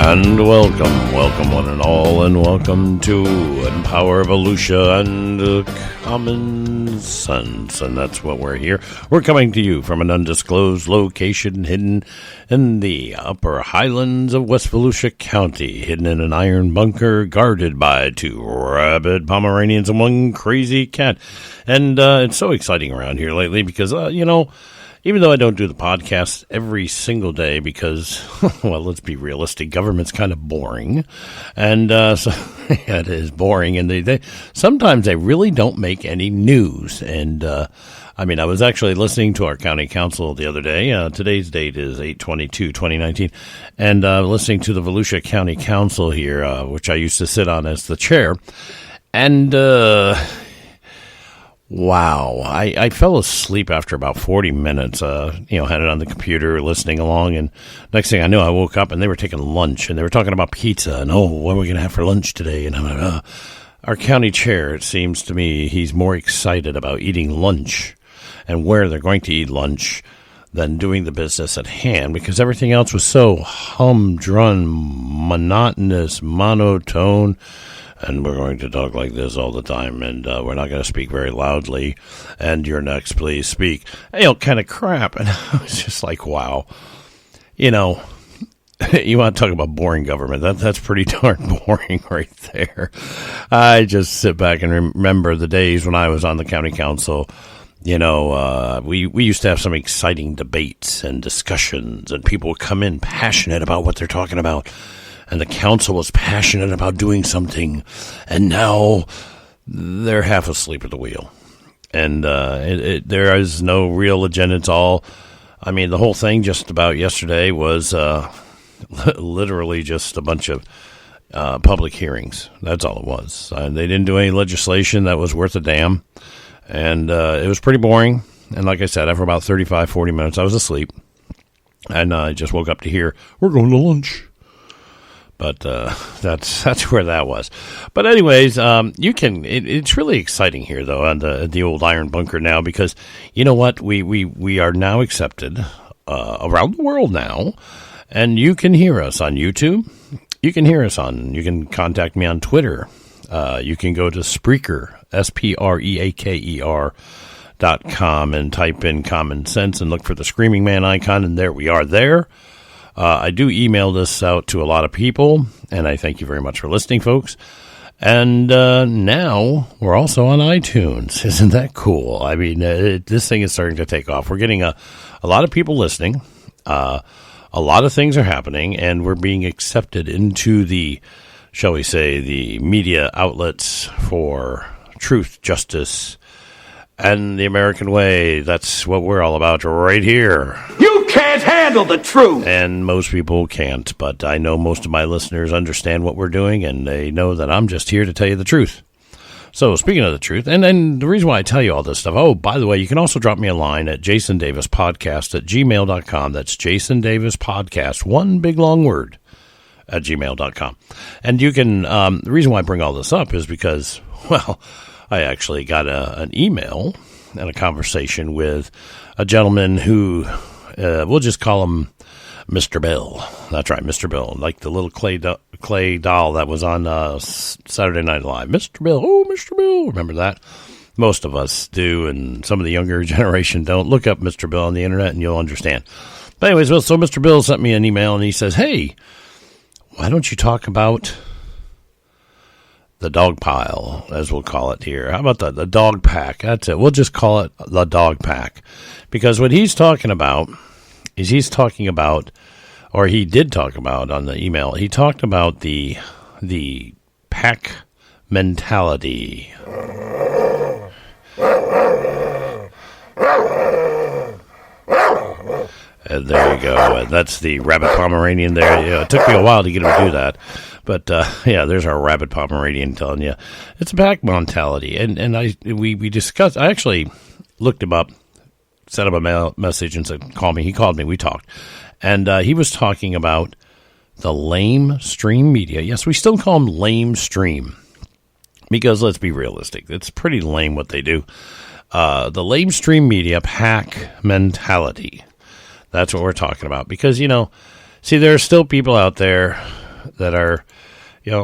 And welcome one and all, and welcome to Empower Volusia and Common Sense. And that's what we're here. We're coming to you from an undisclosed location hidden in the upper highlands of West Volusia County, hidden in an iron bunker guarded by 2 rabid Pomeranians and 1 crazy cat. And it's so exciting around here lately because, even though I don't do the podcast every single day because, well, let's be realistic, government's kind of boring. And so yeah, it is boring. And they sometimes they really don't make any news. And I was actually listening to our county council the other day. Today's date is 8/22/2019. And listening to the Volusia County Council here, which I used to sit on as the chair. And wow, I fell asleep after about 40 minutes, had it on the computer, listening along, and next thing I knew, I woke up and they were taking lunch, and they were talking about pizza, and what are we going to have for lunch today? And I'm like, our county chair, it seems to me, he's more excited about eating lunch and where they're going to eat lunch than doing the business at hand, because everything else was so humdrum, monotonous, monotone. And we're going to talk like this all the time, and we're not going to speak very loudly. And you're next, please speak. Kind of crap. And I was just like, wow. You want to talk about boring government. That's pretty darn boring right there. I just sit back and remember the days when I was on the county council. We used to have some exciting debates and discussions, and people would come in passionate about what they're talking about. And the council was passionate about doing something, and now they're half asleep at the wheel. And there is no real agenda. It's all, the whole thing just about yesterday was literally just a bunch of public hearings. That's all it was. They didn't do any legislation that was worth a damn. And it was pretty boring. And like I said, after about 35, 40 minutes, I was asleep. And I just woke up to hear, we're going to lunch. But that's where that was. But anyways, it's really exciting here, though, on the old iron bunker now, because you know what? We are now accepted around the world now, and you can hear us on YouTube. You can contact me on Twitter. You can go to Spreaker, SPREAKER.com, and type in Common Sense and look for the Screaming Man icon, and there we are there. I do email this out to a lot of people, and I thank you very much for listening, folks. And now we're also on iTunes. Isn't that cool? This thing is starting to take off. We're getting a lot of people listening. A lot of things are happening, and we're being accepted into the, shall we say, the media outlets for truth, justice, and the American way. That's what we're all about right here. You can't handle the truth! And most people can't, but I know most of my listeners understand what we're doing, and they know that I'm just here to tell you the truth. So, speaking of the truth, and the reason why I tell you all this stuff, by the way, you can also drop me a line at jasondavispodcast@gmail.com. That's jasondavispodcast, one big long word, at gmail.com. And you can, the reason why I bring all this up is because, well, I actually got an email and a conversation with a gentleman who, we'll just call him Mr. Bill. That's right, Mr. Bill, like the little clay doll that was on Saturday Night Live. Mr. Bill, Mr. Bill, remember that? Most of us do, and some of the younger generation don't. Look up Mr. Bill on the internet and you'll understand. But anyways, so Mr. Bill sent me an email and he says, hey, why don't you talk about the dog pile, as we'll call it here? How about the dog pack? That's it. We'll just call it the dog pack. Because what he's talking about is he did talk about on the email, he talked about the pack mentality. And there you go. That's the rabbit Pomeranian there. Yeah, it took me a while to get him to do that. But, there's our rabbit Pomeranian telling you. It's a pack mentality. And we discussed, I actually looked him up, sent him a message and said, call me. He called me. We talked. And he was talking about the lame stream media. Yes, we still call them lame stream. Because let's be realistic. It's pretty lame what they do. The lame stream media pack mentality. That's what we're talking about. Because, see, there are still people out there that are,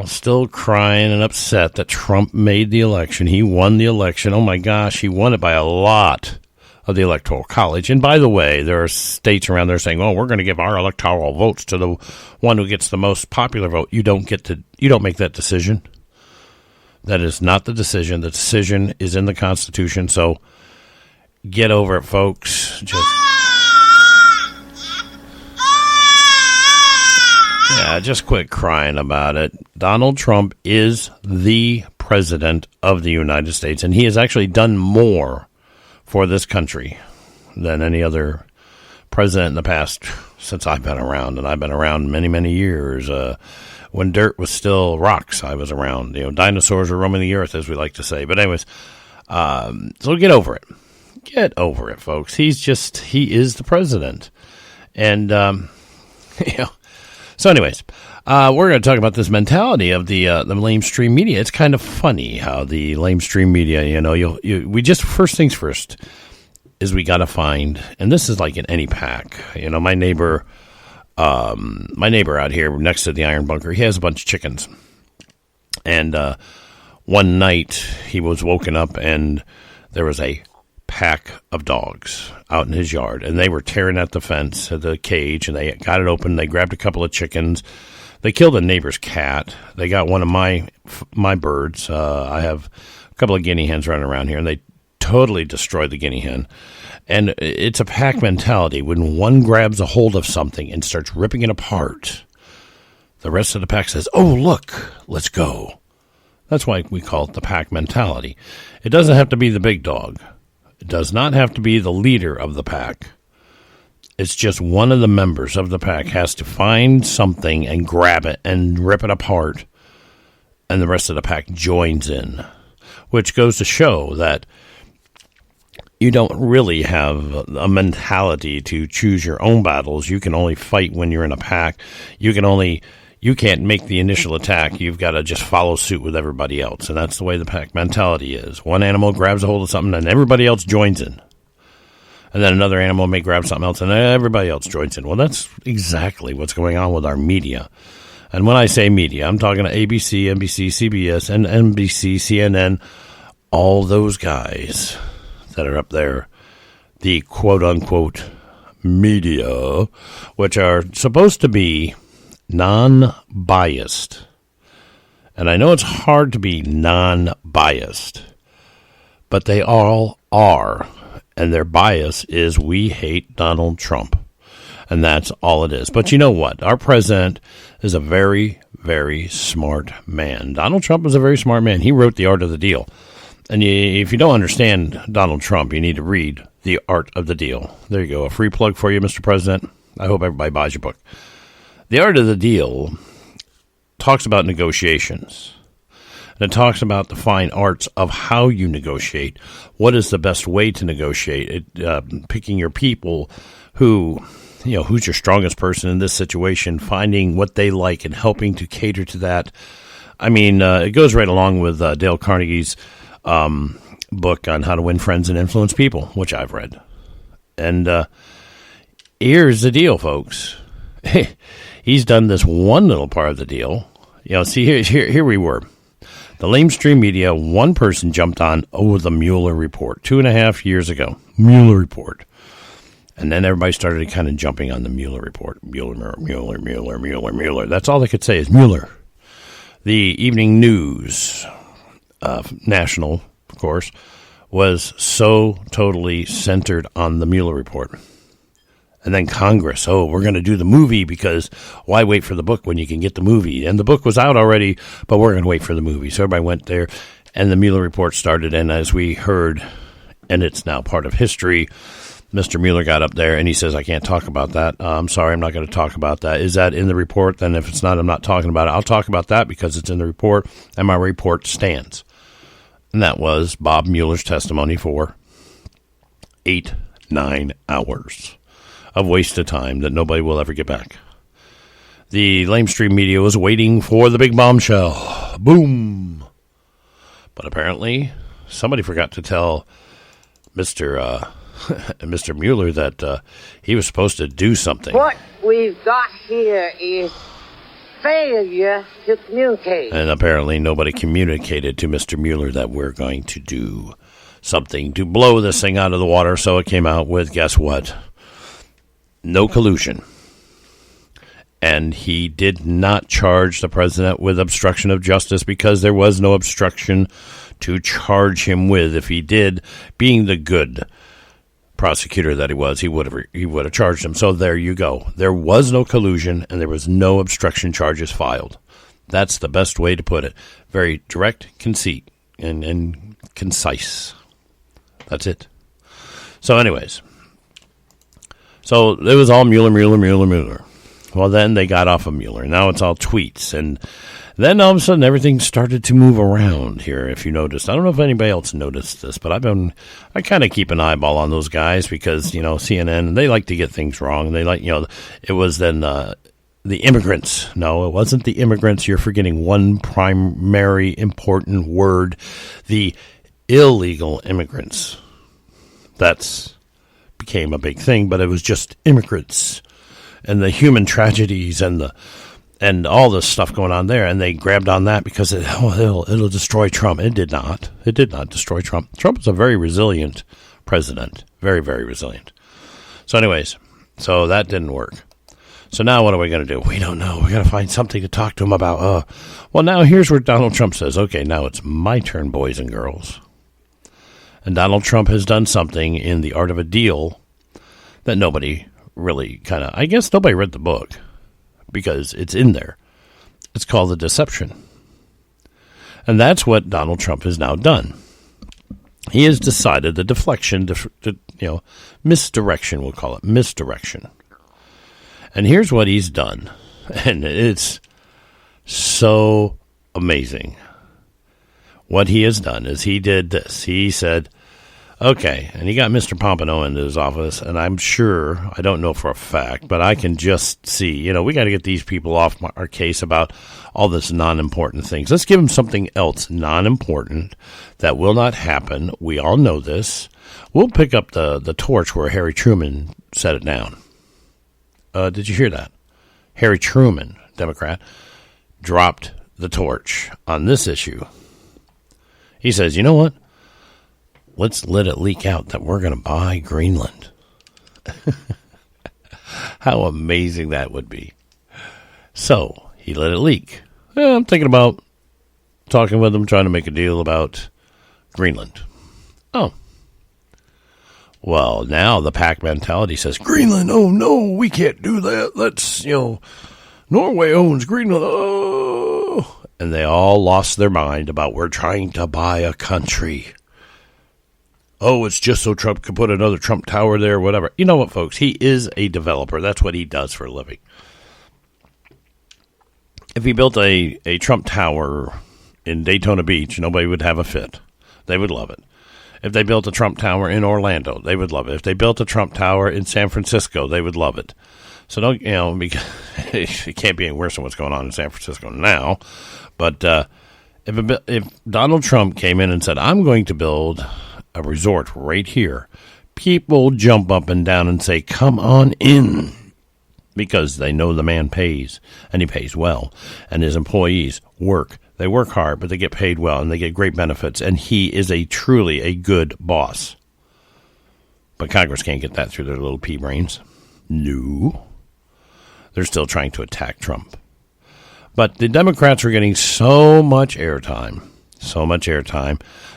still crying and upset that Trump made the election. He won the election. Oh, my gosh, he won it by a lot of the Electoral College. And by the way, there are states around there saying, oh, we're going to give our electoral votes to the one who gets the most popular vote. You don't make that decision. That is not the decision. The decision is in the Constitution. So get over it, folks. Just quit crying about it. Donald Trump is the president of the United States, and he has actually done more for this country than any other president in the past since I've been around, and I've been around many, many years. When dirt was still rocks, I was around. Dinosaurs were roaming the earth, as we like to say. But anyways, so get over it. Get over it, folks. He is the president. And, So anyways, we're going to talk about this mentality of the lamestream media. It's kind of funny how the lamestream media, first things first is we got to find, and this is like in any pack, my neighbor out here next to the iron bunker, he has a bunch of chickens. And one night he was woken up and there was a pack of dogs out in his yard, and they were tearing at the fence at the cage, and they got it open. They grabbed a couple of chickens. They killed a neighbor's cat. They got one of my birds. I have a couple of guinea hens running around here, and they totally destroyed the guinea hen. And it's a pack mentality. When one grabs a hold of something and starts ripping it apart, the rest of the pack says, oh, look, let's go. That's why we call it the pack mentality. It doesn't have to be the big dog. It does not have to be the leader of the pack. It's just one of the members of the pack has to find something and grab it and rip it apart, and the rest of the pack joins in, which goes to show that you don't really have a mentality to choose your own battles. You can only fight when you're in a pack. You can't make the initial attack. You've got to just follow suit with everybody else. And that's the way the pack mentality is. One animal grabs a hold of something and everybody else joins in. And then another animal may grab something else and everybody else joins in. Well, that's exactly what's going on with our media. And when I say media, I'm talking to ABC, NBC, CBS, and NBC, CNN, all those guys that are up there, the quote-unquote media, which are supposed to be non-biased. And I know it's hard to be non-biased, but they all are. And their bias is we hate Donald Trump. And that's all it is. But you know what? Our president is a very, very smart man. Donald Trump is a very smart man. He wrote The Art of the Deal. And if you don't understand Donald Trump, you need to read The Art of the Deal. There you go. A free plug for you, Mr. President. I hope everybody buys your book. The Art of the Deal talks about negotiations. And it talks about the fine arts of how you negotiate. What is the best way to negotiate? Picking your people who's your strongest person in this situation, finding what they like and helping to cater to that. I mean, it goes right along with Dale Carnegie's book on how to win friends and influence people, which I've read. And here's the deal, folks. He's done this one little part of the deal. See, here we were. The lamestream media, one person jumped on, the Mueller report, 2.5 years ago. Mueller report. And then everybody started kind of jumping on the Mueller report. Mueller. That's all they could say is Mueller. The evening news, national, of course, was so totally centered on the Mueller report. And then Congress, we're going to do the movie because why wait for the book when you can get the movie? And the book was out already, but we're going to wait for the movie. So everybody went there, and the Mueller report started. And as we heard, and it's now part of history, Mr. Mueller got up there, and he says, I can't talk about that. I'm sorry, I'm not going to talk about that. Is that in the report? Then if it's not, I'm not talking about it. I'll talk about that because it's in the report, and my report stands. And that was Bob Mueller's testimony for 8-9 hours of wasted time that nobody will ever get back. The lamestream media was waiting for the big bombshell. Boom. But apparently, somebody forgot to tell Mr. Mueller that he was supposed to do something. What we've got here is failure to communicate. And apparently nobody communicated to Mr. Mueller that we're going to do something to blow this thing out of the water. So it came out with, guess what? No collusion. And he did not charge the president with obstruction of justice because there was no obstruction to charge him with. If he did, being the good prosecutor that he was, he would have charged him. So there you go. There was no collusion and there was no obstruction charges filed. That's the best way to put it. Very direct, conceit, and concise. That's it. So anyways, so it was all Mueller. Well, then they got off of Mueller. Now it's all tweets. And then all of a sudden everything started to move around here, if you noticed. I don't know if anybody else noticed this, but I kind of keep an eyeball on those guys because, CNN, they like to get things wrong. They like, it was then the immigrants. No, it wasn't the immigrants. You're forgetting one primary important word, the illegal immigrants. That's became a big thing, but it was just immigrants. And the human tragedies and all this stuff going on there, and they grabbed on that because it'll destroy Trump. It did not. It did not destroy Trump. Trump is a very resilient president, very, very resilient. So, anyways, so that didn't work. So now what are we going to do? We don't know. We got to find something to talk to him about. Well, now here's where Donald Trump says, "Okay, now it's my turn, boys and girls." And Donald Trump has done something in The Art of a Deal that nobody really I guess nobody read the book because it's in there. It's called The Deception. And that's what Donald Trump has now done. He has decided the deflection, misdirection, we'll call it, misdirection. And here's what he's done. And it's so amazing. What he has done is he did this. He said, okay, and he got Mr. Pompano into his office, and I'm sure, I don't know for a fact, but I can just see, we got to get these people off our case about all this non-important things. Let's give them something else non-important that will not happen. We all know this. We'll pick up the torch where Harry Truman set it down. Did you hear that? Harry Truman, Democrat, dropped the torch on this issue. He says, you know what? Let's let it leak out that we're going to buy Greenland. How amazing that would be. So, he let it leak. I'm thinking about talking with him, trying to make a deal about Greenland. Oh. Well, now the Pac mentality says, Greenland, oh no, we can't do that. Let's, Norway owns Greenland. Oh. And they all lost their mind about we're trying to buy a country. Oh, it's just so Trump could put another Trump Tower there, whatever. You know what, folks? He is a developer. That's what he does for a living. If he built a Trump Tower in Daytona Beach, nobody would have a fit. They would love it. If they built a Trump Tower in Orlando, they would love it. If they built a Trump Tower in San Francisco, they would love it. So don't, because it can't be any worse than what's going on in San Francisco now. But if Donald Trump came in and said, I'm going to build a resort right here, people jump up and down and say, come on in, because they know the man pays, and he pays well, and his employees work. They work hard, but they get paid well, and they get great benefits, and he is truly a good boss. But Congress can't get that through their little pea brains. No. They're still trying to attack Trump. But the Democrats are getting so much airtime,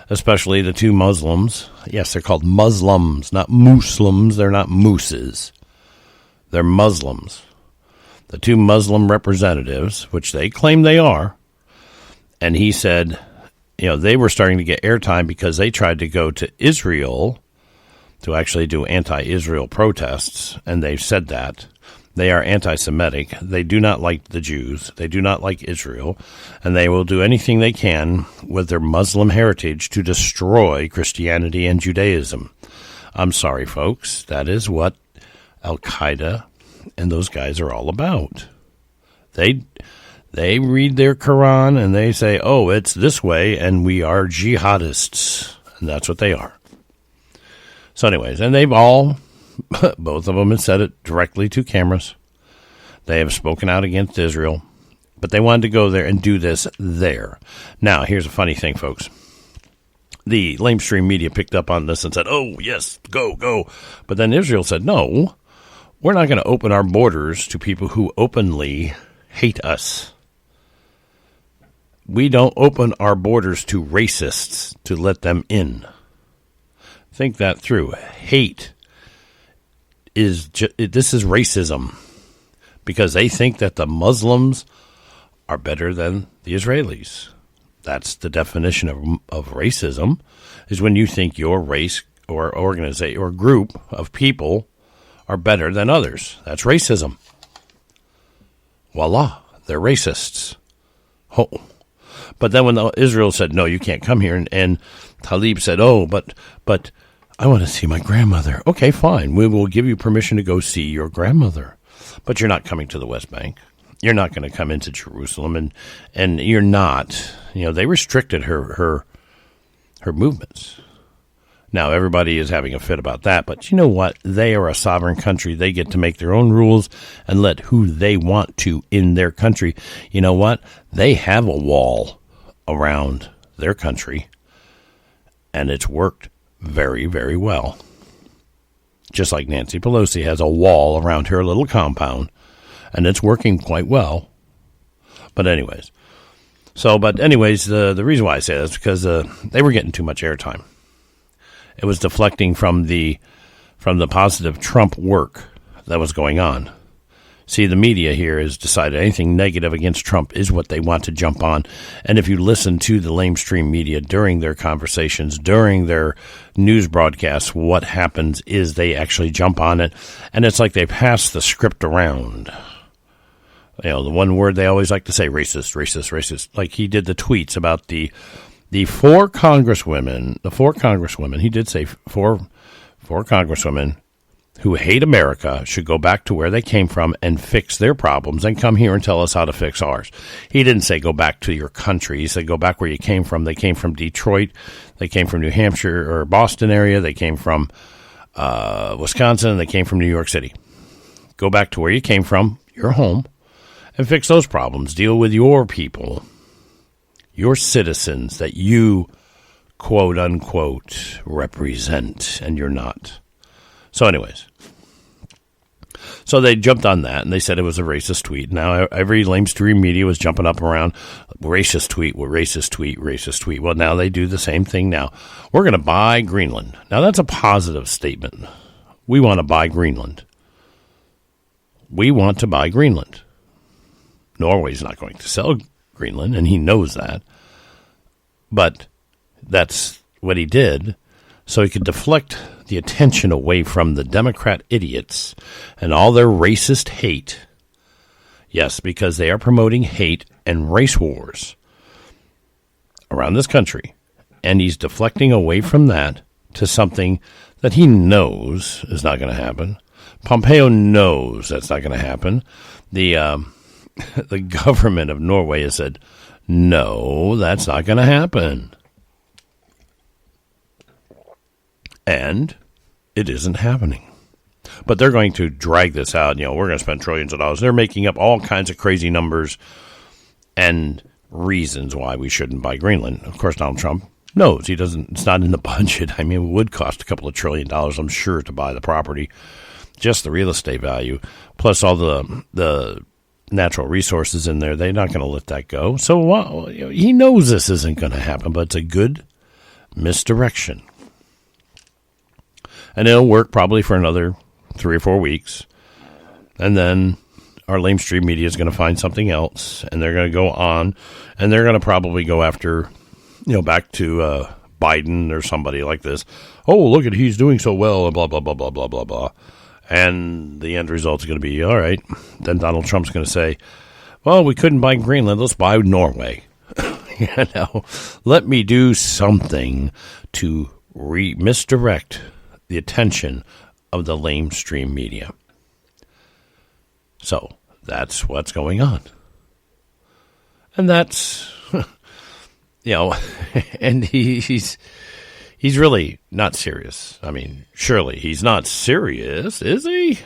especially the two Muslims. Yes, they're called Muslims, not Muslims. They're not mooses. They're Muslims. The two Muslim representatives, which they claim they are. And he said, they were starting to get airtime because they tried to go to Israel to actually do anti-Israel protests. And they've said that. They are anti-Semitic. They do not like the Jews. They do not like Israel. And they will do anything they can with their Muslim heritage to destroy Christianity and Judaism. I'm sorry, folks. That is what Al-Qaeda and those guys are all about. They read their Quran and they say, oh, it's this way, and we are jihadists. And that's what they are. So anyways, and they've all... both of them have said it directly to cameras. They have spoken out against Israel, But they wanted to go there and do this there. Now, here's a funny thing, folks. The lamestream media picked up on this and said, oh, yes, go, go. But then Israel said, no, we're not going to open our borders to people who openly hate us. We don't open our borders to racists to let them in. Think that through. Hate this is racism because they think that the Muslims are better than the Israelis. That's the definition of racism, is when you think your race or organization or group of people are better than others. That's racism. Voila, they're racists. Oh. But then when Israel said, no, you can't come here, and Talib said, oh, but I want to see my grandmother. Okay, fine. We will give you permission to go see your grandmother. But you're not coming to the West Bank. You're not going to come into Jerusalem, and you're not. They restricted her movements. Now, everybody is having a fit about that, but you know what? They are a sovereign country. They get to make their own rules and let who they want to in their country. You know what? They have a wall around their country, and it's worked very, very well. Just like Nancy Pelosi has a wall around her little compound, and it's working quite well. But anyways, the reason why I say that is because they were getting too much airtime. It was deflecting from the positive Trump work that was going on. See, the media here has decided anything negative against Trump is what they want to jump on. And if you listen to the lamestream media during their conversations, during their news broadcasts, what happens is they actually jump on it. And it's like they pass the script around. The one word they always like to say, racist, racist, racist. Like he did the tweets about the four congresswomen, he did say four congresswomen who hate America should go back to where they came from and fix their problems and come here and tell us how to fix ours. He didn't say go back to your country. He said go back where you came from. They came from Detroit. They came from New Hampshire or Boston area. They came from Wisconsin. They came from New York City. Go back to where you came from, your home, and fix those problems. Deal with your people, your citizens that you, quote unquote, represent, and you're not. So anyways, so they jumped on that, and they said it was a racist tweet. Now every lamestream media was jumping up around racist tweet, racist tweet, racist tweet. Well, now they do the same thing now. We're going to buy Greenland. Now that's a positive statement. We want to buy Greenland. We want to buy Greenland. Norway's not going to sell Greenland, and he knows that. But that's what he did, so he could deflect the attention away from the Democrat idiots and all their racist hate. Yes, because they are promoting hate and race wars around this country. And he's deflecting away from that to something that he knows is not going to happen. Pompeo knows that's not going to happen. The government of Norway has said, no, that's not going to happen. And it isn't happening. But they're going to drag this out. We're going to spend trillions of dollars. They're making up all kinds of crazy numbers and reasons why we shouldn't buy Greenland. Of course, Donald Trump knows he doesn't. It's not in the budget. I mean, it would cost a couple of $1 trillion, I'm sure, to buy the property. Just the real estate value, plus all the natural resources in there. They're not going to let that go. So he knows this isn't going to happen, but it's a good misdirection. And it'll work probably for another 3 or 4 weeks. And then our lamestream media is going to find something else, and they're going to go on, and they're going to probably go after, back to Biden or somebody like this. Oh, look at he's doing so well, and blah, blah, blah, blah, blah, blah, blah. And the end result is going to be, all right, then Donald Trump's going to say, well, we couldn't buy Greenland, let's buy Norway. Let me do something to misdirect the attention of the lamestream media. So that's what's going on. And that's, and he's really not serious. I mean, surely he's not serious, is he?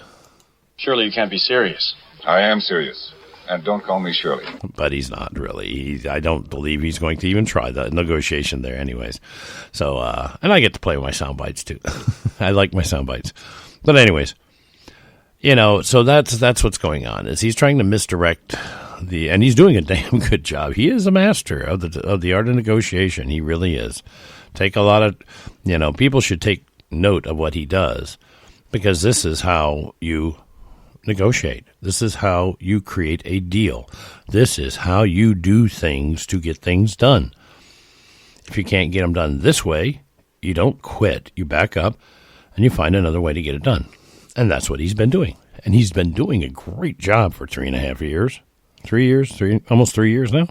Surely you can't be serious. I am serious. And don't call me Shirley. But he's not really. I don't believe he's going to even try the negotiation there anyways. So, and I get to play with my sound bites too. I like my sound bites. But anyways, so that's what's going on, is he's trying to misdirect and he's doing a damn good job. He is a master of the art of negotiation. He really is. Take a lot of, people should take note of what he does, because this is how you negotiate. This is how you create a deal. This is how you do things to get things done. If you can't get them done this way, you don't quit. You back up and you find another way to get it done. And that's what he's been doing. And he's been doing a great job for 3.5 years. Almost 3 years now.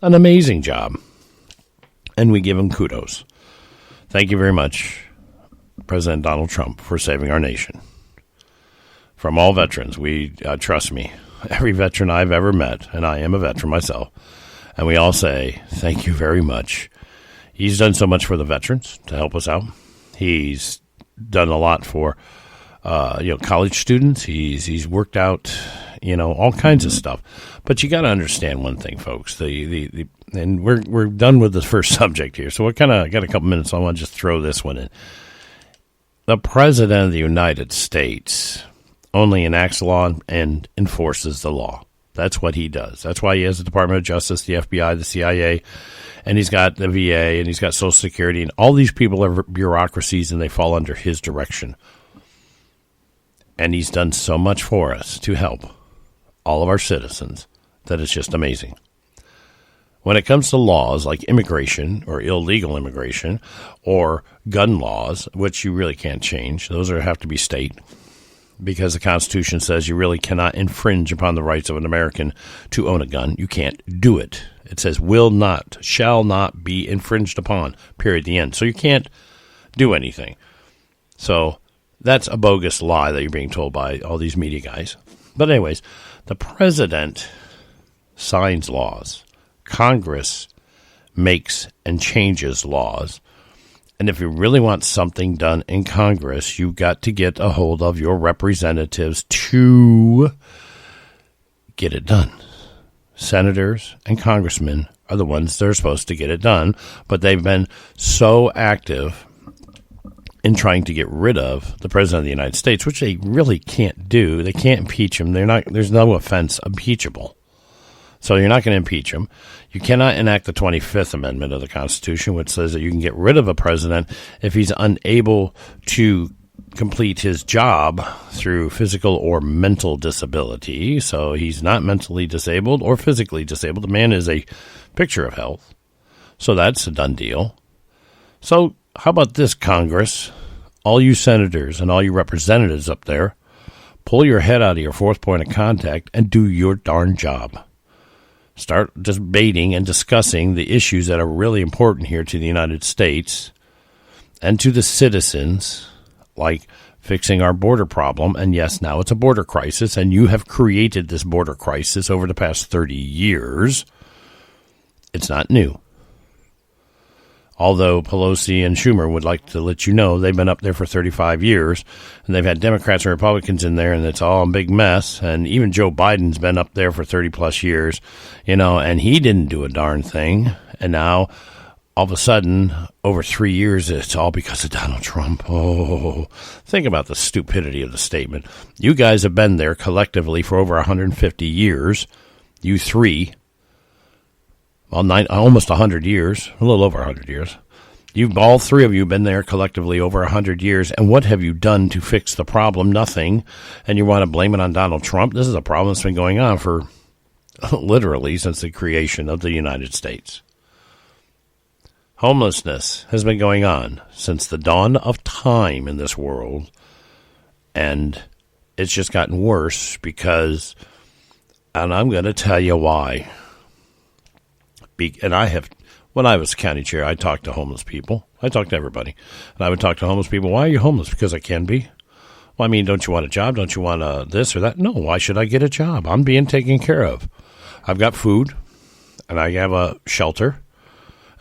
An amazing job. And we give him kudos. Thank you very much, President Donald Trump, for saving our nation. From all veterans, trust me, every veteran I've ever met, and I am a veteran myself, and we all say, thank you very much. He's done so much for the veterans to help us out. He's done a lot for, college students. He's worked out, all kinds of stuff. But you got to understand one thing, folks. And we're done with the first subject here, so we kind of got a couple minutes. So I want to just throw this one in. The President of the United States only enacts law and enforces the law. That's what he does. That's why he has the Department of Justice, the FBI, the CIA, and he's got the VA, and he's got Social Security, and all these people are bureaucracies, and they fall under his direction. And he's done so much for us to help all of our citizens that it's just amazing. When it comes to laws like immigration or illegal immigration or gun laws, which you really can't change, those have to be state, because the Constitution says you really cannot infringe upon the rights of an American to own a gun. You can't do it. It says shall not be infringed upon, period, the end. So you can't do anything. So that's a bogus lie that you're being told by all these media guys. But anyways, the president signs laws. Congress makes and changes laws. And if you really want something done in Congress, you've got to get a hold of your representatives to get it done. Senators and congressmen are the ones that are supposed to get it done, but they've been so active in trying to get rid of the President of the United States, which they really can't do. They can't impeach him. There's no offense impeachable. So you're not going to impeach him. You cannot enact the 25th Amendment of the Constitution, which says that you can get rid of a president if he's unable to complete his job through physical or mental disability. So he's not mentally disabled or physically disabled. The man is a picture of health. So that's a done deal. So how about this, Congress? All you senators and all you representatives up there, pull your head out of your fourth point of contact and do your darn job. Start debating and discussing the issues that are really important here to the United States and to the citizens, like fixing our border problem. And yes, now it's a border crisis, and you have created this border crisis over the past 30 years. It's not new. Although Pelosi and Schumer would like to let you know they've been up there for 35 years, and they've had Democrats and Republicans in there, and it's all a big mess. And even Joe Biden's been up there for 30-plus years, and he didn't do a darn thing. And now, all of a sudden, over 3 years, it's all because of Donald Trump. Oh, think about the stupidity of the statement. You guys have been there collectively for over 150 years, you three. Well, almost 100 years, a little over 100 years. All three of you been there collectively over 100 years, and what have you done to fix the problem? Nothing. And you want to blame it on Donald Trump? This is a problem that's been going on for literally since the creation of the United States. Homelessness has been going on since the dawn of time in this world, and it's just gotten worse because, and I'm going to tell you why. And when I was county chair, I talked to homeless people. I talked to everybody. And I would talk to homeless people. Why are you homeless? Because I can be. Well, I mean, don't you want a job? Don't you want this or that? No, why should I get a job? I'm being taken care of. I've got food, and I have a shelter.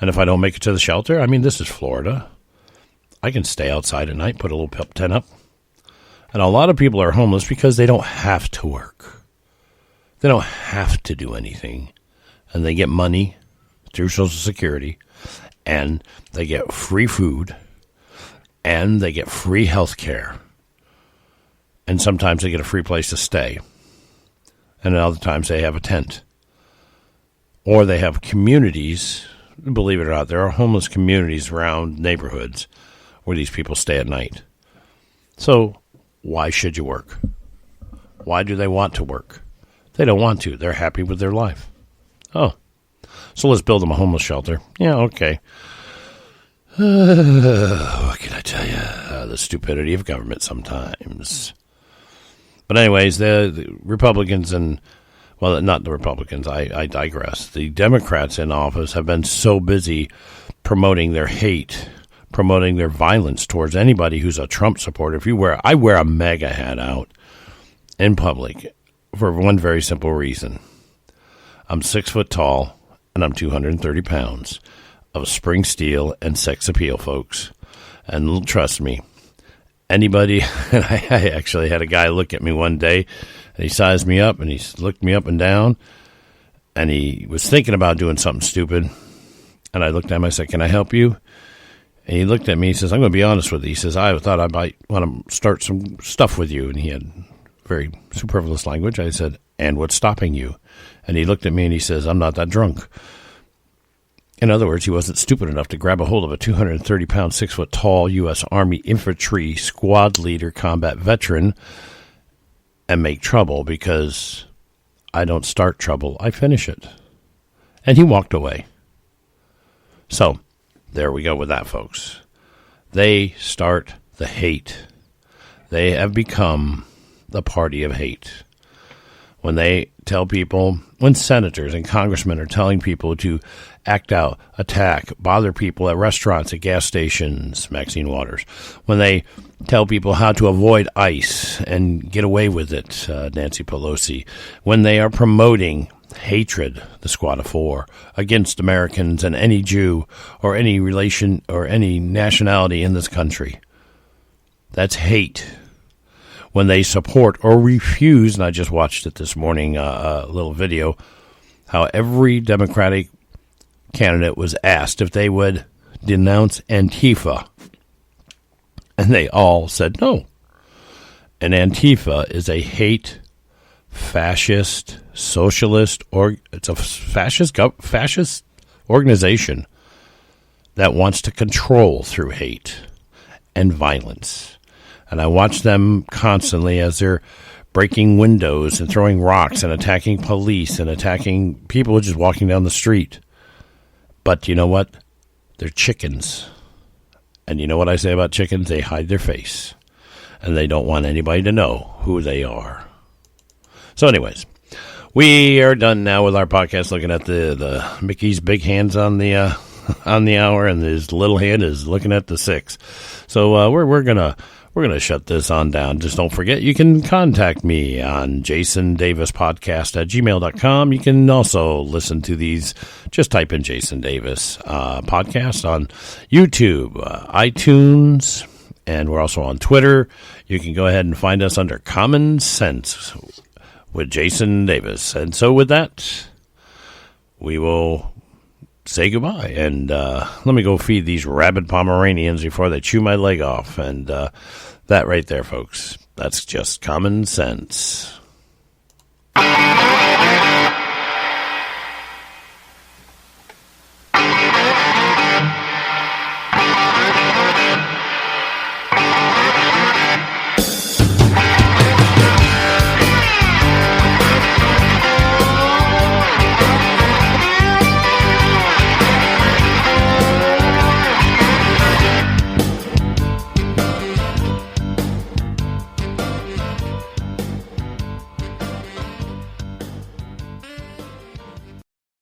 And if I don't make it to the shelter, I mean, this is Florida. I can stay outside at night, put a little tent up. And a lot of people are homeless because they don't have to work. They don't have to do anything. And they get money through Social Security, and they get free food, and they get free health care. And sometimes they get a free place to stay. And other times they have a tent. Or they have communities, believe it or not, there are homeless communities around neighborhoods where these people stay at night. So why should you work? Why do they want to work? They don't want to. They're happy with their life. Oh, so let's build them a homeless shelter. Yeah, okay. What can I tell you? The stupidity of government sometimes. But anyways, the Republicans and, well, not the Republicans, I digress. The Democrats in office have been so busy promoting their hate, promoting their violence towards anybody who's a Trump supporter. I wear a MAGA hat out in public for one very simple reason. I'm 6 foot tall, and I'm 230 pounds of spring steel and sex appeal, folks. And trust me, anybody, and I actually had a guy look at me one day, and he sized me up, and he looked me up and down, and he was thinking about doing something stupid. And I looked at him, I said, "Can I help you?" And he looked at me, he says, "I'm going to be honest with you." He says, "I thought I might want to start some stuff with you." And he had very superfluous language. I said, "And what's stopping you?" And he looked at me and he says, "I'm not that drunk." In other words, he wasn't stupid enough to grab a hold of a 230-pound, 6-foot-tall U.S. Army infantry squad leader combat veteran and make trouble, because I don't start trouble, I finish it. And he walked away. So, there we go with that, folks. They start the hate. They have become the party of hate. When they tell people, when senators and congressmen are telling people to act out, attack, bother people at restaurants, at gas stations, Maxine Waters. When they tell people how to avoid ICE and get away with it, Nancy Pelosi. When they are promoting hatred, the Squad of Four, against Americans and any Jew or any relation or any nationality in this country. That's hate. When they support or refuse, and I just watched it this morning, a little video, how every Democratic candidate was asked if they would denounce Antifa. And they all said no. And Antifa is a hate, fascist, socialist, or it's a fascist organization that wants to control through hate and violence. And I watch them constantly as they're breaking windows and throwing rocks and attacking police and attacking people just walking down the street. But you know what? They're chickens. And you know what I say about chickens? They hide their face. And they don't want anybody to know who they are. So anyways, we are done now with our podcast, looking at the Mickey's big hands on the hour, and his little hand is looking at the 6. So we're gonna shut this on down. Just don't forget, you can contact me on jasondavispodcast@gmail.com. You can also listen to these. Just type in Jason Davis podcast on YouTube, iTunes, and we're also on Twitter. You can go ahead and find us under Common Sense with Jason Davis. And so with that, we will say goodbye. And let me go feed these rabid Pomeranians before they chew my leg off. And that right there, folks, that's just common sense.